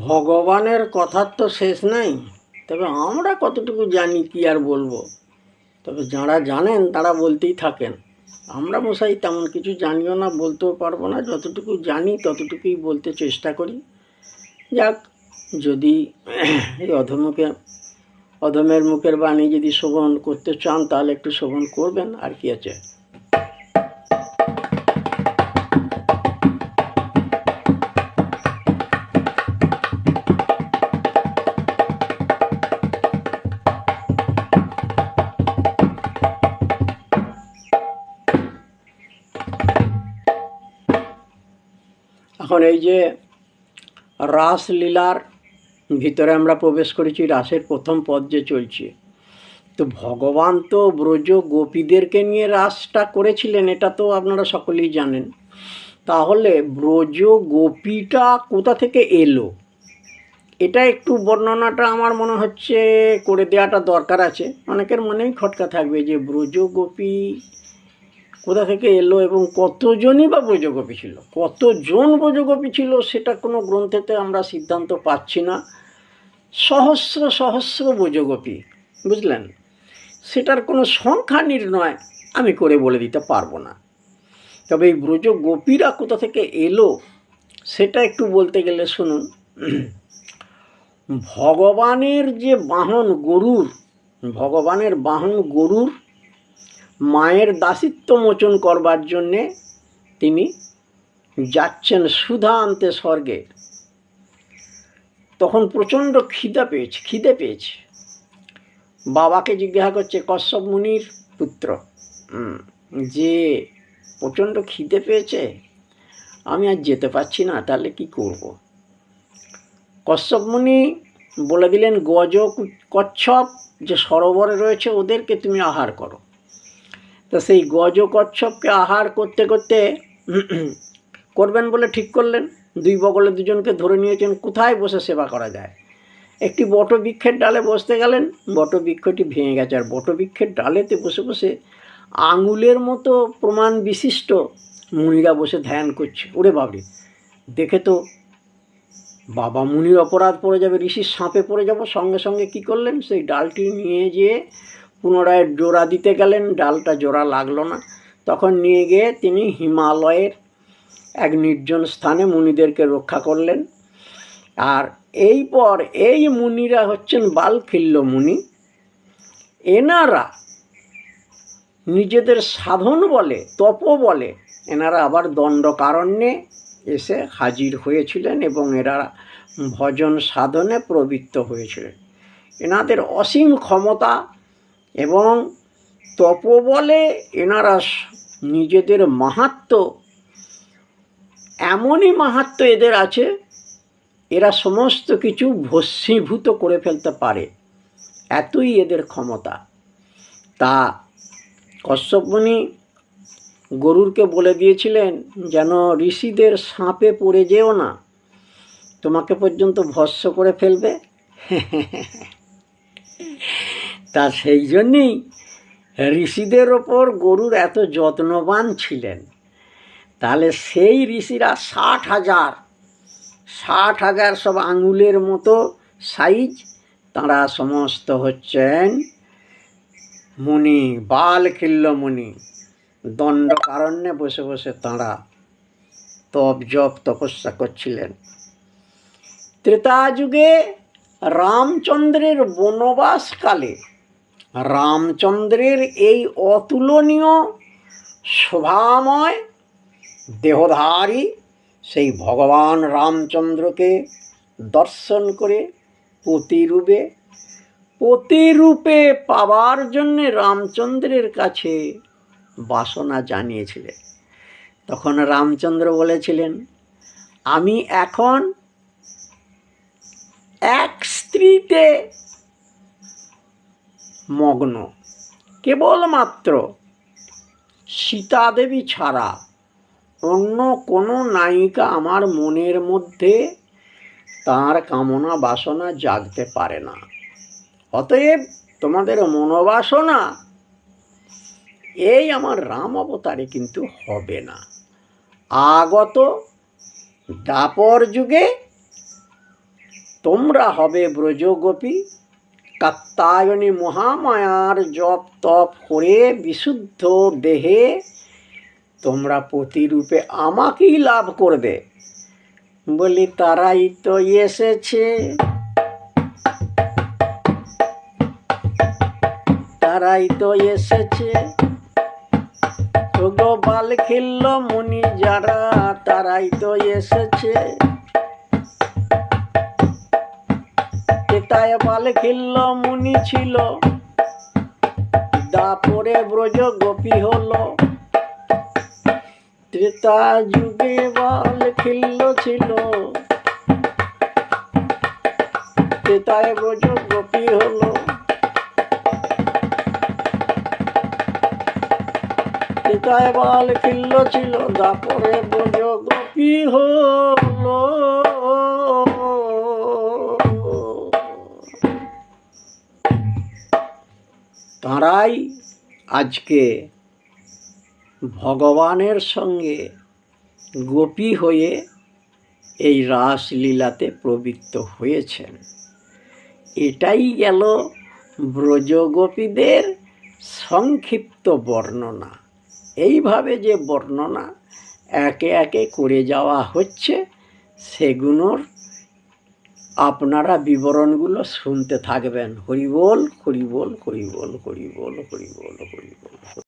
ভগবানের কথার তো শেষ নাই, তবে আমরা কতটুকু জানি কি আর বলবো। তবে যারা জানেন তারা বলতেই থাকেন। আমরা মশাই তেমন কিছু জানিও না, বলতেও পারবো না। যতটুকু জানি ততটুকুই বলতে চেষ্টা করি। যাক, যদি এই অধমের মুখের বাণী যদি শ্রবণ করতে চান তাহলে একটু শ্রবণ করবেন, আর কি আছে। এখন এই যে রাসলীলার ভিতরে আমরা প্রবেশ করেছি, রাসের প্রথম পদ যে চলছে, তো ভগবান তো ব্রজ গোপীদেরকে নিয়ে রাসটা করেছিলেন, এটা তো আপনারা সকলেই জানেন। তাহলে ব্রজ গোপীটা কোথা থেকে এলো, এটা একটু বর্ণনাটা আমার মনে হচ্ছে করে দেওয়াটা দরকার আছে। অনেকের মনেই খটকা থাকবে যে ব্রজ গোপী কোথা থেকে এলো এবং কতজনই বা ব্রজগোপী ছিল, কতজন ব্রজগোপী ছিল সেটা কোনো গ্রন্থেতে আমরা সিদ্ধান্ত পাচ্ছি না। সহস্র সহস্র ব্রজগোপী, বুঝলেন, সেটার কোনো সংখ্যা নির্ণয় আমি করে বলে দিতে পারবো না। তবে এই ব্রজগোপীরা কোথা থেকে এলো সেটা একটু বলতে গেলে শুনুন। ভগবানের যে বাহন গরুর মায়ের দাসিত্ব মোচন করবার জন্যে তিনি যাচ্ছেন সুধা আনতে স্বর্গে। তখন প্রচণ্ড খিদে পেয়েছে। বাবাকে জিজ্ঞাসা করছে, কশ্যপ মুনির পুত্র, যে প্রচণ্ড খিদে পেয়েছে, আমি আর যেতে পারছি না, তাহলে কি করব। কশ্যপ মুনি বলে দিলেন, কচ্ছপ যে সরোবরে রয়েছে ওদেরকে তুমি আহার করো। তো সেই কচ্ছপকে আহার করতে করতে করবেন বলে ঠিক করলেন। দুই বগলে দুজনকে ধরে নিয়েছেন, কোথায় বসে সেবা করা যায়। একটি বটবৃক্ষের ডালে বসতে গেলেন, বটবৃক্ষটি ভেঙে গেছে, আর বটবৃক্ষের ডালেতে বসে বসে আঙুলের মতো প্রমাণ বিশিষ্ট মুনিরা বসে ধ্যান করছে। ওরে বাবরে, দেখে তো বাবা মুনির অপরাধ পড়ে যাবে, ঋষির সাঁপে পড়ে যাব। সঙ্গে সঙ্গে কি করলেন, সেই ডালটি নিয়ে যেয়ে পুনরায় জোড়া দিতে গেলেন, ডালটা জোড়া লাগলো না। তখন নিয়ে গিয়ে তিনি হিমালয়ের এক নির্জন স্থানে মুনিদেরকে রক্ষা করলেন। আর এই মুনিরা হচ্ছেন বালখিল্য মুনি। এনারা নিজেদের সাধন বলে, তপ বলে, এনারা আবার দণ্ডকারণ্যে এসে হাজির হয়েছিলেন এবং এরা ভজন সাধনে প্রবৃত্ত হয়েছিলেন। এনাদের অসীম ক্ষমতা এবং তপ বলে এনারা নিজেদের মাহাত্ম্য, এমনই মাহাত্ম্য এদের আছে, এরা সমস্ত কিছু ভস্মীভূত করে ফেলতে পারে, এতই এদের ক্ষমতা। তা কশ্যপ মুনি গরুরকে বলে দিয়েছিলেন, যেন ঋষিদের সাঁপে পড়ে যেও না, তোমাকে পর্যন্ত ভস্ম করে ফেলবে। তা সেই জন্যেই ঋষিদের ওপর গরুর এত যত্নবান ছিলেন। তাহলে সেই ঋষিরা 60,000 সব আঙুলের মতো সাইজ, তাঁরা সমস্ত হচ্ছেন মুনি, বালখিল্য মুনি। দণ্ডকারণ্যে বসে বসে তাঁরা তপ জপ তপস্যা করছিলেন। ত্রেতা যুগে রামচন্দ্রের বনবাসকালে রামচন্দ্রের এই অতুলনীয় শোভাময় দেহধারী সেই ভগবান রামচন্দ্রকে দর্শন করে প্রতিরূপে পাবার জন্যে রামচন্দ্রের কাছে বাসনা জানিয়েছিলেন। তখন রামচন্দ্র বলেছিলেন, আমি এখন এক স্ত্রীতে মগ্ন, কেবলমাত্র সীতা দেবী ছাড়া অন্য কোনো নায়িকা আমার মনের মধ্যে তার কামনা বাসনা জাগতে পারে না। অতএব তোমাদের মনোবাসনা এই আমার রাম অবতারে কিন্তু হবে না। আগত দ্বাপর যুগে তোমরা হবে ব্রজগোপী। কাত্যায়নী মহামায়ার জপ তপ করে বিশুদ্ধ দেহে তোমরা প্রতিরূপে আমাকেই লাভ করবে। বলি তারাই তো এসেছে, তারাই তো এসেছে গো বাল খিল্ল মুনি যারা, তারাই তো এসেছে। তেতায় বাল খিল্ল মুনি ছিল, দাপরে ব্রজ গোপী হলো। ত্রেতা যুগে বাল খিল্ল ছিল, তেতায় ব্রজ গোপী হলো। তেতায় বাল খিল্ল ছিল, দাপরে ব্রজ গোপী হলো। তাঁরাই আজকে ভগবানের সঙ্গে গোপী হয়ে এই রাসলীলাতে প্রবৃত্ত হয়েছেন। এটাই গেল ব্রজগোপীদের সংক্ষিপ্ত বর্ণনা। এইভাবে যে বর্ণনা একে একে করে যাওয়া হচ্ছে, সেগুলোর আপনারা বিবরণগুলো শুনতে থাকবেন। হরিবোল, হরিবোল, হরিবোল, হরিবোল, হরিবোল, হরিবোল।